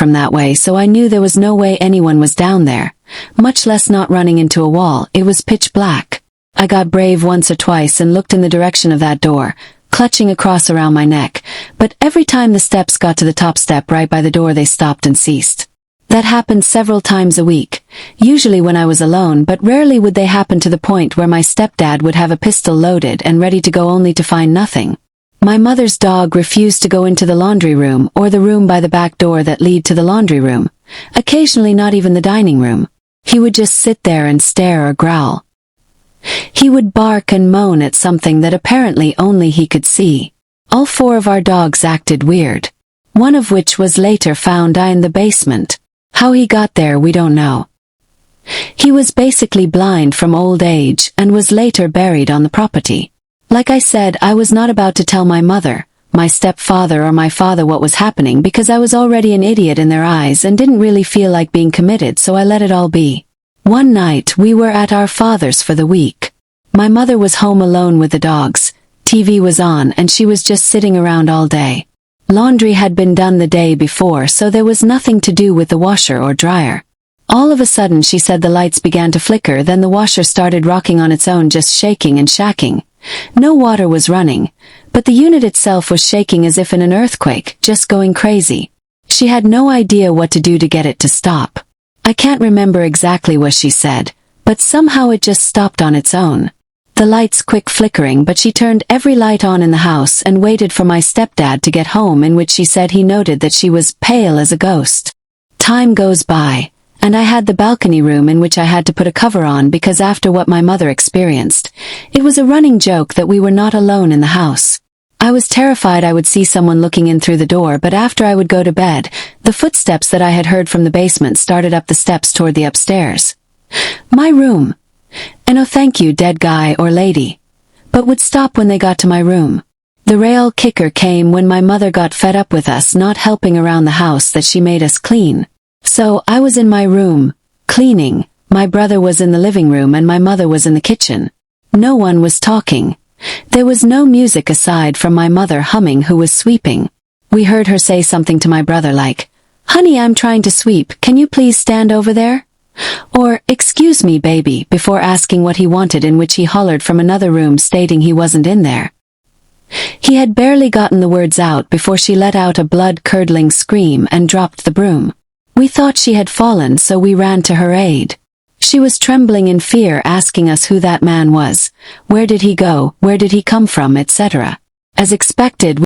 from that way, so I knew there was no way anyone was down there, much less not running into a wall. It was pitch black. I got brave once or twice and looked in the direction of that door, clutching across around my neck, but every time the steps got to the top step right by the door they stopped and ceased. That happened several times a week, usually when I was alone, but rarely would they happen to the point where my stepdad would have a pistol loaded and ready to go only to find nothing. My mother's dog refused to go into the laundry room or the room by the back door that lead to the laundry room, occasionally not even the dining room. He would just sit there and stare or growl. He would bark and moan at something that apparently only he could see. All four of our dogs acted weird, one of which was later found in the basement. How he got there we don't know. He was basically blind from old age and was later buried on the property. Like I said, I was not about to tell my mother, my stepfather or my father what was happening because I was already an idiot in their eyes and didn't really feel like being committed, so I let it all be. One night we were at our father's for the week. My mother was home alone with the dogs, TV was on and she was just sitting around all day. Laundry had been done the day before, so there was nothing to do with the washer or dryer. All of a sudden she said the lights began to flicker, then the washer started rocking on its own, just shaking and shacking. No water was running, but the unit itself was shaking as if in an earthquake, just going crazy. She had no idea what to do to get it to stop. I can't remember exactly what she said, but somehow it just stopped on its own. The lights quick flickering, but she turned every light on in the house and waited for my stepdad to get home, in which she said he noted that she was pale as a ghost. Time goes by, and I had the balcony room in which I had to put a cover on because after what my mother experienced, it was a running joke that we were not alone in the house. I was terrified I would see someone looking in through the door, but after I would go to bed, the footsteps that I had heard from the basement started up the steps toward the upstairs. My room. And oh thank you, dead guy or lady. But would stop when they got to my room. The real kicker came when my mother got fed up with us not helping around the house that she made us clean. So I was in my room, cleaning, my brother was in the living room and my mother was in the kitchen. No one was talking. There was no music aside from my mother humming who was sweeping. We heard her say something to my brother like, "Honey, I'm trying to sweep, can you please stand over there?" Or, "Excuse me, baby," before asking what he wanted, in which he hollered from another room stating he wasn't in there. He had barely gotten the words out before she let out a blood-curdling scream and dropped the broom. We thought she had fallen, so we ran to her aid. She was trembling in fear, asking us who that man was, where did he go, where did he come from, etc. As expected,